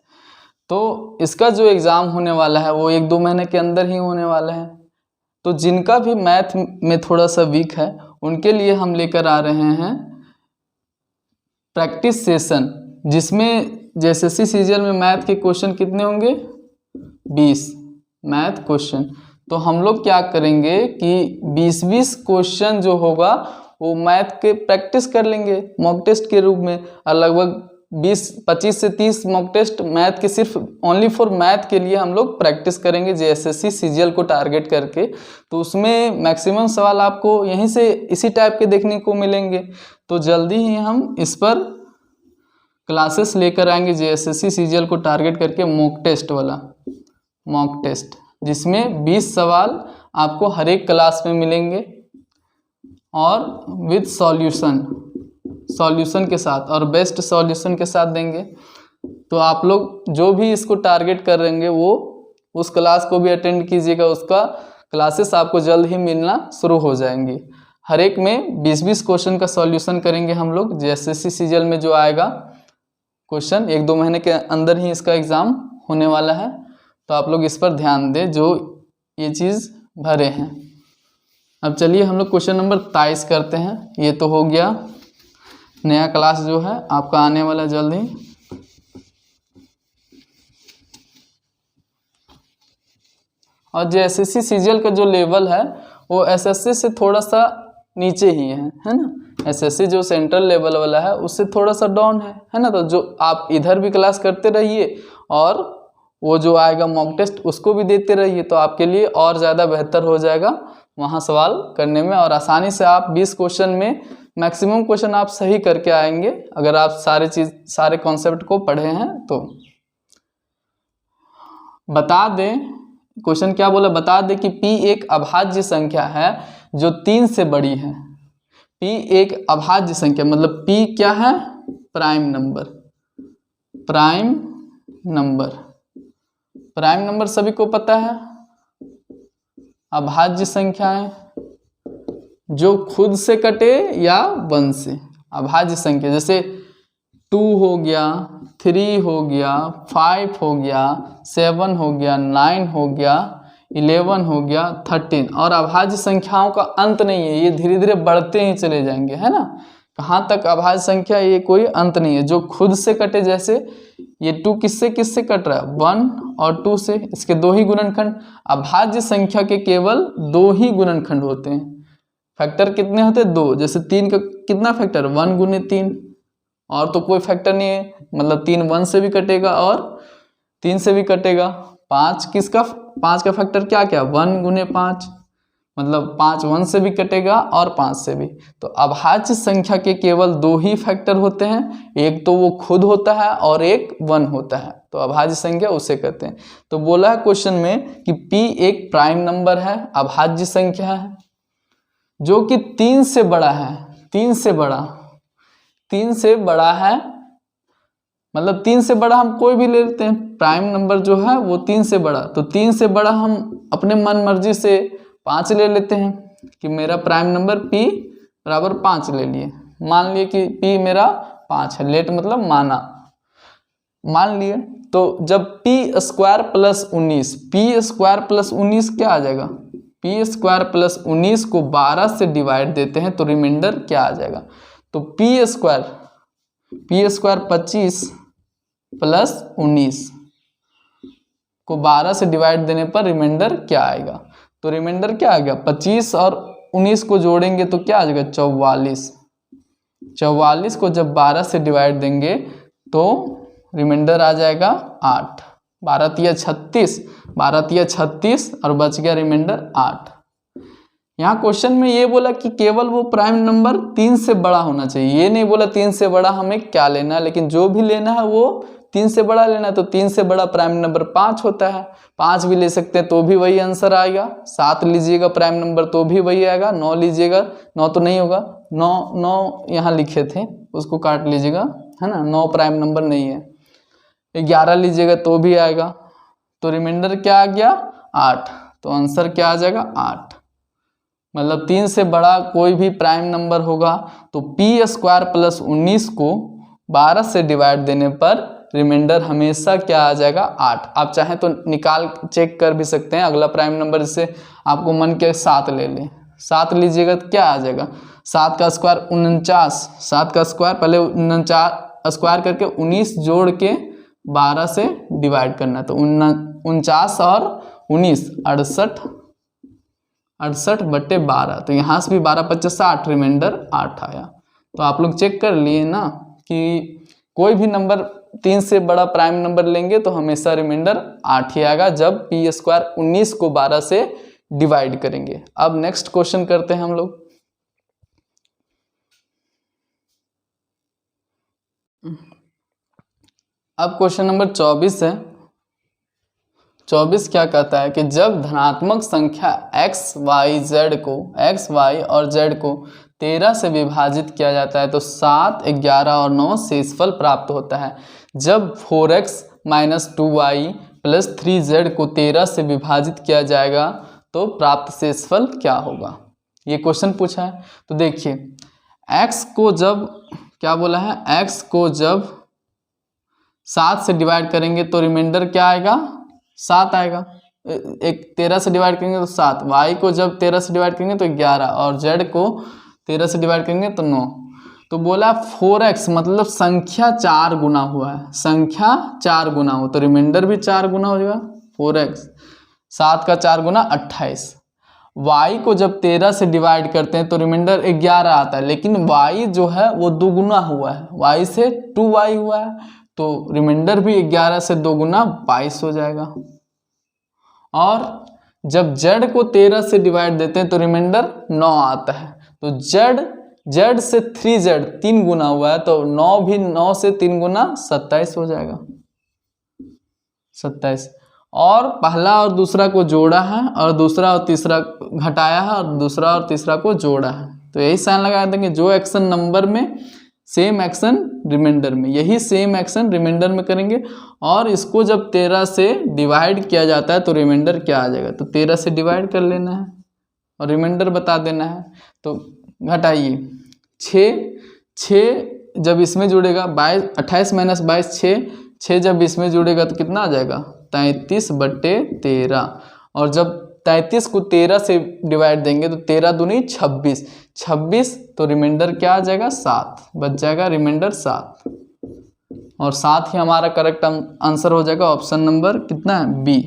तो इसका जो एग्ज़ाम होने वाला है वो 1-2 महीने के अंदर ही होने वाला है। तो जिनका भी मैथ में थोड़ा सा वीक है उनके लिए हम लेकर आ रहे हैं प्रैक्टिस सेशन, जिसमें JSSC CGL में मैथ के क्वेश्चन कितने होंगे? 20 मैथ क्वेश्चन। तो हम लोग क्या करेंगे कि 20-20 क्वेश्चन जो होगा वो मैथ के प्रैक्टिस कर लेंगे मॉक टेस्ट के रूप में, और लगभग 25 से 30 मॉक टेस्ट मैथ के सिर्फ ओनली फॉर मैथ के लिए हम लोग प्रैक्टिस करेंगे JSSC CGL को टारगेट करके। तो उसमें मैक्सिमम सवाल आपको यहीं से इसी टाइप के देखने को मिलेंगे। तो जल्दी ही हम इस पर क्लासेस लेकर आएंगे JSSC CGL को टारगेट करके, मॉक टेस्ट वाला मॉक टेस्ट, जिसमें 20 सवाल आपको हर एक क्लास में मिलेंगे और विद सॉल्यूशन के साथ, और बेस्ट सॉल्यूशन के साथ देंगे। तो आप लोग जो भी इसको टारगेट कर रहेंगे वो उस क्लास को भी अटेंड कीजिएगा, उसका क्लासेस आपको जल्द ही मिलना शुरू हो जाएंगी। हर एक में 20-20 क्वेश्चन का सॉल्यूशन करेंगे हम लोग। JSSC CGL में जो आएगा क्वेश्चन 1-2 महीने के अंदर ही इसका एग्ज़ाम होने वाला है। तो आप लोग इस पर ध्यान दें जो ये चीज़ भरे हैं। अब चलिए हम लोग क्वेश्चन नंबर 23 करते हैं। ये तो हो गया, नया क्लास जो है आपका आने वाला जल्द ही। और जो एसएससी सीजीएल का जो लेवल है वो एसएससी से थोड़ा सा नीचे ही है ना। एसएससी जो सेंट्रल लेवल वाला है उससे थोड़ा सा डाउन है ना। तो जो आप इधर भी क्लास करते रहिए और वो जो आएगा मॉक टेस्ट उसको भी देते रहिए, तो आपके लिए और ज़्यादा बेहतर हो जाएगा वहाँ सवाल करने में। और आसानी से आप 20 क्वेश्चन में मैक्सिमम क्वेश्चन आप सही करके आएंगे अगर आप सारे कॉन्सेप्ट को पढ़े हैं तो। बता दें, क्वेश्चन क्या बोला, बता दें कि P एक अभाज्य संख्या है जो 3 से बड़ी है। P एक अभाज्य संख्या मतलब P क्या है, प्राइम नंबर। प्राइम नंबर सभी को पता है, अभाज्य संख्याएं जो खुद से कटे या 1 से। अभाज्य संख्या जैसे 2 हो गया, 3 हो गया, 5 हो गया, 7 हो गया, 9 हो गया, 11 हो गया, 13। और अभाज्य संख्याओं का अंत नहीं है, ये धीरे धीरे बढ़ते ही चले जाएंगे, है ना। कहाँ तक अभाज्य संख्या, ये कोई अंत नहीं है। जो खुद से कटे, जैसे ये 2 किससे कट रहा है, 1 और 2 से, इसके 2 ही गुणनखंड। अभाज्य संख्या के केवल 2 ही गुणनखंड होते हैं। फैक्टर कितने होते हैं, 2। जैसे 3 का कितना फैक्टर, 1 गुने 3, और तो कोई फैक्टर नहीं है। मतलब 3 1 से भी कटेगा और 3 से भी कटेगा। 5 का फैक्टर क्या 1 गुने 5, मतलब 5 1 से भी कटेगा और 5 से भी। तो अभाज्य संख्या के केवल 2 ही फैक्टर होते हैं, एक तो वो खुद होता है और एक 1 होता है। तो अभाज्य संख्या उसे कहते हैं। तो बोला है क्वेश्चन में कि P एक प्राइम नंबर है, अभाज्य संख्या है जो कि 3 से बड़ा है। 3 से बड़ा है, मतलब 3 से बड़ा हम कोई भी ले लेते हैं, प्राइम नंबर जो है वो 3 से बड़ा। तो 3 से बड़ा हम अपने मन मर्जी से 5 ले लेते हैं कि मेरा प्राइम नंबर P बराबर 5 ले लिए। मान लिए कि P मेरा 5 है, लेट मतलब मान लिए। तो जब P² + 19, P² + 19 क्या आ जाएगा, P² + 19 को 12 से डिवाइड देते हैं तो रिमाइंडर क्या आ जाएगा। तो P² 25 + 19 को 12 से डिवाइड देने पर रिमाइंडर क्या आएगा। तो रिमाइंडर क्या आ गया, 25 और 19 को जोड़ेंगे तो क्या आ जाएगा, 44। 44 को जब 12 से डिवाइड देंगे तो रिमाइंडर आ जाएगा 8। 12 तिया 36 और बच गया रिमाइंडर 8। यहाँ क्वेश्चन में ये बोला कि केवल वो प्राइम नंबर 3 से बड़ा होना चाहिए, ये नहीं बोला 3 से बड़ा हमें क्या लेना है, लेकिन जो भी लेना है वो 3 से बड़ा लेना है। तो 3 से बड़ा प्राइम नंबर 5 होता है, 5 भी ले सकते हैं तो भी वही आंसर आएगा। 7 लीजिएगा प्राइम नंबर तो भी वही आएगा। 9 लीजिएगा, 9 तो नहीं होगा, 9 यहाँ लिखे थे उसको काट लीजिएगा, है ना, 9 प्राइम नंबर नहीं है। 11 लीजिएगा तो भी आएगा। तो रिमाइंडर क्या आ गया, 8। तो आंसर क्या आ जाएगा, 8। मतलब 3 से बड़ा कोई भी प्राइम नंबर होगा तो P² + 19 को 12 से डिवाइड देने पर रिमाइंडर हमेशा क्या आ जाएगा, 8। आप चाहें तो निकाल चेक कर भी सकते हैं। अगला प्राइम नंबर जैसे आपको मन के 7 ले लें, 7 लीजिएगा तो क्या आ जाएगा, 7 का स्क्वायर 49, 7 का स्क्वायर पहले 49 स्क्वायर करके 19 जोड़ के 12 से डिवाइड करना। तो 49 और 19 68/12। तो यहाँ से भी 12 25 60, रिमाइंडर 8 आया। तो आप लोग चेक कर लिए ना कि कोई भी नंबर 3 से बड़ा प्राइम नंबर लेंगे तो हमेशा रिमाइंडर 8 ही आएगा जब P² 19 को 12 से डिवाइड करेंगे। अब नेक्स्ट क्वेश्चन करते हैं हम लोग। अब क्वेश्चन नंबर 24 है। 24 क्या कहता है कि जब धनात्मक संख्या x, y और z को 13 से विभाजित किया जाता है तो 7, 11 और 9 शेषफल प्राप्त होता है। जब 4x - 2y + 3z को 13 से विभाजित किया जाएगा तो प्राप्त शेषफल क्या होगा, ये क्वेश्चन पूछा है। तो देखिए x को जब क्या बोला है, x को जब 7 से डिवाइड करेंगे तो रिमाइंडर क्या आएगा, 7 आएगा। एक 13 से डिवाइड करेंगे तो 7, y को जब 13 से डिवाइड करेंगे तो 11 और z को 13 से डिवाइड करेंगे तो 9। तो बोला 4x मतलब संख्या 4 गुना हुआ है, संख्या 4 गुना हो तो रिमाइंडर भी 4 गुना हो जाएगा 4x। 7 का 4 गुना 28। y को जब 13 से डिवाइड करते हैं तो रिमाइंडर 11 आता है, लेकिन y जो है वो दुगुना हुआ है, y से 2y हुआ है तो रिमाइंडर भी 11 से 2 गुना 22 हो जाएगा। और जब z को 13 से डिवाइड देते हैं तो रिमाइंडर 9 आता है, तो z से 3z 3 गुना हुआ है तो 9 भी 9 से 3 गुना 27 हो जाएगा 27। और पहला और दूसरा को जोड़ा है और दूसरा और तीसरा घटाया है और दूसरा और तीसरा को जोड़ा है, तो यही साइन लगा देंगे। जो एक्शन नंबर में सेम एक्शन रिमाइंडर में, यही सेम एक्शन रिमाइंडर में करेंगे। और इसको जब 13 से डिवाइड किया जाता है तो रिमाइंडर क्या आ जाएगा, तो 13 से डिवाइड कर लेना है और रिमाइंडर बता देना है। तो घटाइए 6 जब इसमें जुड़ेगा 22, 28 माइनस 22 6 जब इसमें जुड़ेगा तो कितना आ जाएगा 33/13। और जब 33 को 13 से डिवाइड देंगे तो 13 दूनी 26 तो रिमाइंडर क्या आ जाएगा 7, बच जाएगा रिमाइंडर 7। और 7 ही हमारा करेक्ट आंसर हो जाएगा। ऑप्शन नंबर कितना है बी,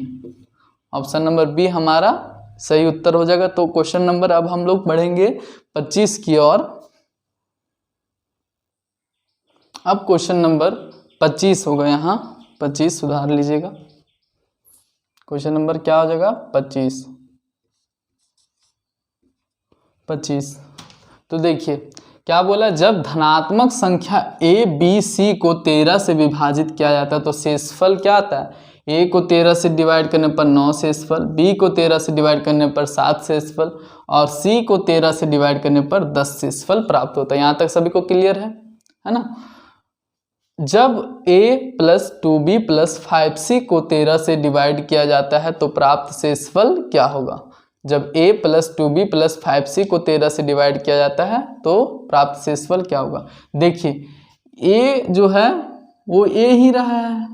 ऑप्शन नंबर बी हमारा सही उत्तर हो जाएगा। तो क्वेश्चन नंबर अब हम लोग बढ़ेंगे 25 की ओर। अब क्वेश्चन नंबर 25 होगा, यहाँ 25 सुधार लीजिएगा। क्वेश्चन नंबर क्या हो जाएगा 25। तो देखिए क्या बोला, जब धनात्मक संख्या a b c को 13 से विभाजित किया जाता है तो शेषफल क्या आता है, a को 13 से डिवाइड करने पर 9 शेषफल, b को 13 से डिवाइड करने पर 7 शेषफल और c को 13 से डिवाइड करने पर 10 शेषफल प्राप्त होता है। यहाँ तक सभी को क्लियर है ना। जब a + 2b + 5c को 13 से डिवाइड किया जाता है तो प्राप्त शेषफल क्या होगा। जब a + 2b + 5c को 13 से डिवाइड किया जाता है तो प्राप्त शेषफल क्या होगा। देखिए a जो है वो a ही रहा है,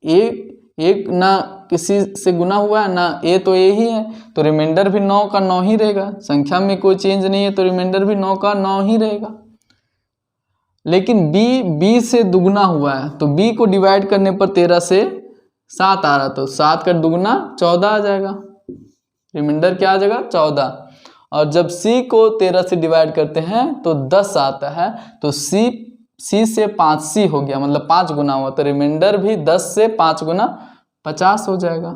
एक ना किसी से गुना हुआ है ना, a तो a ही है तो रिमाइंडर भी 9 का 9 ही रहेगा। संख्या में कोई चेंज नहीं है तो रिमाइंडर भी 9 का 9 ही रहेगा। लेकिन b से दुगुना हुआ है तो b को डिवाइड करने पर 13 से 7 आ रहा, तो 7 का दुगुना 14 आ जाएगा, रिमाइंडर क्या आ जाएगा 14। और जब c को 13 से डिवाइड करते हैं तो 10 आता है, तो c से 5c हो गया, मतलब 5 गुना हुआ तो रिमाइंडर भी 10 से 5 गुना 50 हो जाएगा।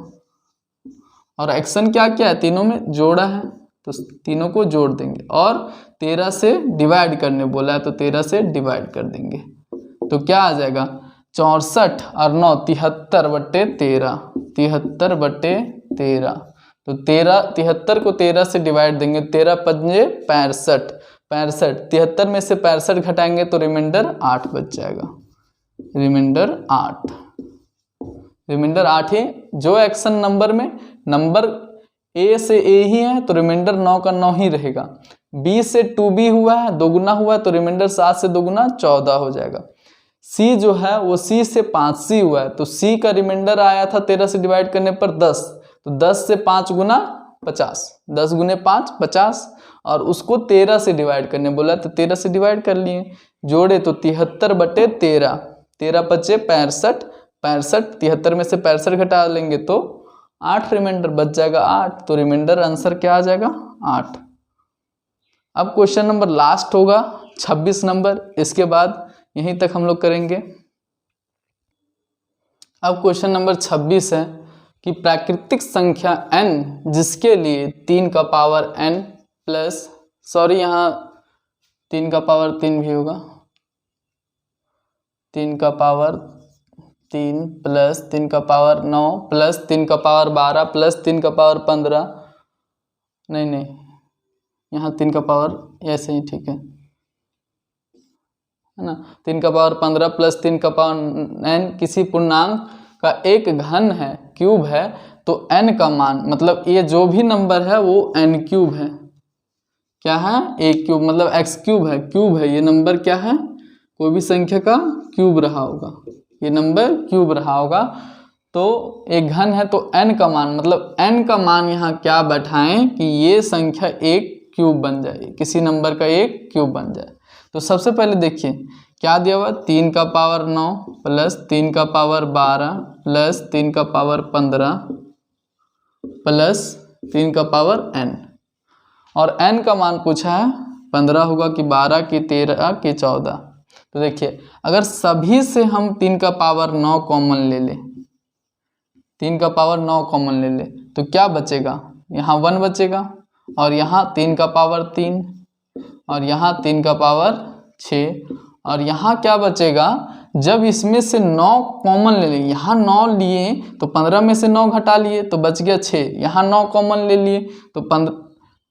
और एक्शन क्या क्या है, तीनों में जोड़ा है तो तीनों को जोड़ देंगे और 13 से डिवाइड करने बोला है तो 13 से डिवाइड कर देंगे तो क्या आ जाएगा 64 और 9 73/13, 73/13। तो 73 को 13 से डिवाइड देंगे, 13 पंजे 65, 73 में से 65 घटाएंगे तो रिमाइंडर 8 बच जाएगा, रिमाइंडर 8 ही। जो एक्शन नंबर में नंबर a से a ही है तो रिमाइंडर 9 का 9 ही रहेगा। b से 2b हुआ है, 2 गुना हुआ है तो रिमाइंडर 7 से 2 गुना 14 हो जाएगा। c जो है वो c से 5c हुआ है तो c का रिमाइंडर आया था 13 से डिवाइड करने पर 10, तो 10 से 5 गुना 50, 10 गुने 5 50 और उसको 13 से डिवाइड करने बोला तो 13 से डिवाइड कर लिए, जोड़े तो 73/13, 13 बचे 65, 73 में से 65 घटा लेंगे तो 8 रिमाइंडर बच जाएगा 8, तो रिमाइंडर आंसर क्या आ जाएगा 8। अब क्वेश्चन नंबर लास्ट होगा 26 नंबर, इसके बाद यहीं तक हम लोग करेंगे। अब क्वेश्चन नंबर 26 है कि प्राकृतिक संख्या n जिसके लिए 3 का पावर n प्लस, सॉरी यहाँ 3 का पावर 3 भी होगा, 3 का पावर 3 प्लस 3 का पावर 9 प्लस 3 का पावर 12 प्लस 3 का पावर 15, नहीं यहाँ 3 का पावर ऐसे ही ठीक है ना। 3 का पावर 15 प्लस 3 का पावर n किसी पूर्णांक का एक घन है, क्यूब है, तो n का मान मतलब ये जो भी नंबर है वो n³ है। क्या है a³ मतलब x³ है, क्यूब है, ये नंबर क्या है कोई भी संख्या का क्यूब रहा होगा, ये नंबर क्यूब रहा होगा। तो एक घन है तो n का मान, मतलब n का मान यहाँ क्या बैठाएं कि ये संख्या एक क्यूब बन जाए, किसी नंबर का एक क्यूब बन जाए। तो सबसे पहले देखिए क्या दिया हुआ, 3 का पावर 9 प्लस 3 का पावर 12 प्लस 3 का पावर 15 प्लस 3 का पावर n, और n का मान पूछा है 15 होगा कि 12 कि 13 कि 14। तो देखिए अगर सभी से हम 3 का पावर 9 कॉमन ले लें, 3 का पावर 9 कॉमन ले ले तो क्या बचेगा, यहाँ 1 बचेगा, और यहाँ 3 का पावर 3, और यहाँ 3 का पावर 6, और यहाँ क्या बचेगा, जब इसमें से 9 कॉमन ले लें, यहाँ 9 लिए तो 15 में से 9 घटा लिए तो बच गया 6, यहाँ 9 कॉमन ले लिए तो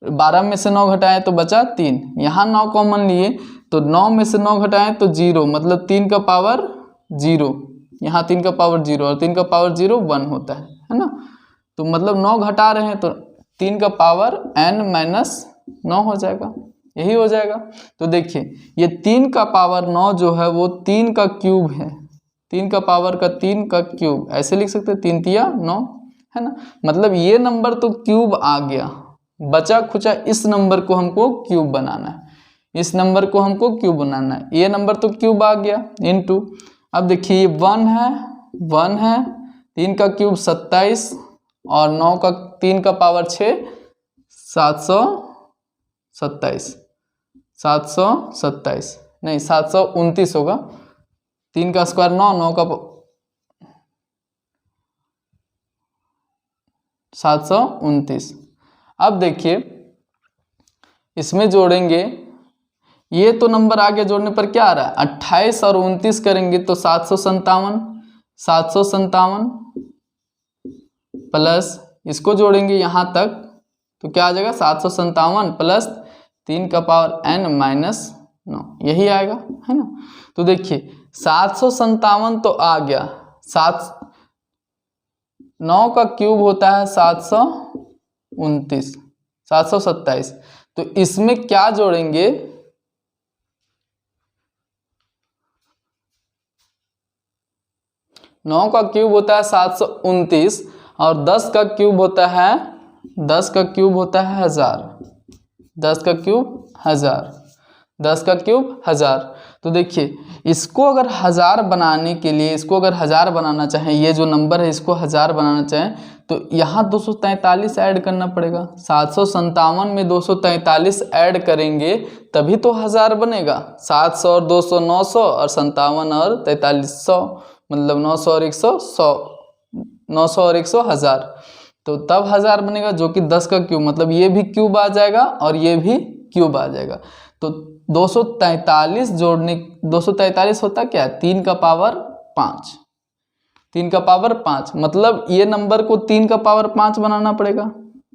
12 में से 9 घटाए तो बचा 3, यहाँ 9 कॉमन लिए तो 9 में से 9 घटाएं तो 0, मतलब 3 का पावर 0, यहाँ 3 का पावर 0 और 3 का पावर 0 1 होता है ना। तो मतलब 9 घटा रहे हैं तो 3 का पावर n माइनस 9 हो जाएगा, यही हो जाएगा। तो देखिए ये 3 का पावर 9 जो है वो 3 का क्यूब है, 3 का पावर का 3 का क्यूब, ऐसे लिख सकते हैं 3 तिया 9, है ना। मतलब ये नंबर तो क्यूब आ गया, बचा खुचा इस नंबर को हमको क्यूब बनाना है, इस नंबर को हमको क्यूब बनाना है, ये नंबर तो क्यूब आ गया इनटू। अब देखिए ये 1 है, 3 का क्यूब 27 और 9 का 3 का पावर 6 727 नहीं 729 होगा, 3 का स्क्वायर 9, 9 का 729। अब देखिए इसमें जोड़ेंगे, ये तो नंबर आगे जोड़ने पर क्या आ रहा है, 28 और 29 करेंगे तो 757 प्लस इसको जोड़ेंगे यहाँ तक तो क्या आ जाएगा 757 प्लस 3 का पावर n माइनस 9, यही आएगा, है ना। तो देखिए 757 तो आ गया, 9 का क्यूब होता है 727, तो इसमें क्या जोड़ेंगे, 9 का क्यूब होता है 729 और 10 का क्यूब होता है 1000, 10 का क्यूब 1000। तो देखिए इसको अगर 1000 बनाने के लिए, इसको अगर 1000 बनाना चाहें, ये जो नंबर है इसको 1000 बनाना चाहें तो यहाँ 243 ऐड करना पड़ेगा, 757 में 243 ऐड करेंगे तभी तो 1000 बनेगा। 700 और 200 900 और 57 और 43 100, मतलब 900 और 100 100, 900 और 100 1000, तो तब 1000 बनेगा, जो कि 10 का क्यूब, मतलब ये भी क्यूब आ जाएगा और ये भी क्यूब आ जाएगा। तो 243 जोड़ने, 243 होता क्या है 3 का पावर 5, 3 का पावर 5, मतलब ये नंबर को 3 का पावर 5 बनाना पड़ेगा,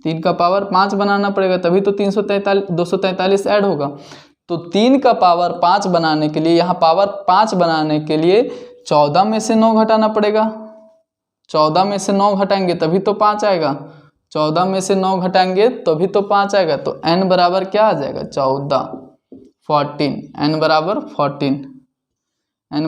3 का पावर 5 बनाना पड़ेगा तभी तो 243 ऐड होगा। तो 3 का पावर 5 बनाने के लिए, यहाँ पावर 5 बनाने के लिए 14 में से 9 घटाना पड़ेगा, 14 में से 9 घटाएंगे तभी तो 5 आएगा, 14 में से 9 घटाएंगे तभी तो 5 आएगा। तो n बराबर क्या आ जाएगा 14, 14, n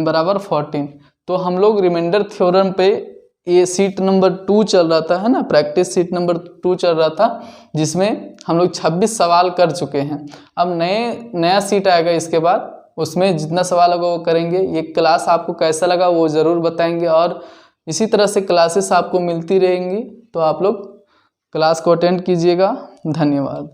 बराबर 14। तो हम लोग रिमाइंडर थ्योरम पे, ये सीट नंबर 2 चल रहा था, है ना, प्रैक्टिस सीट नंबर 2 चल रहा था, जिसमें हम लोग 26 सवाल कर चुके हैं। अब नया सीट आएगा इसके बाद, उसमें जितना सवाल होगा वो करेंगे। ये क्लास आपको कैसा लगा वो ज़रूर बताएंगे, और इसी तरह से क्लासेस आपको मिलती रहेंगी, तो आप लोग क्लास को अटेंड कीजिएगा। धन्यवाद।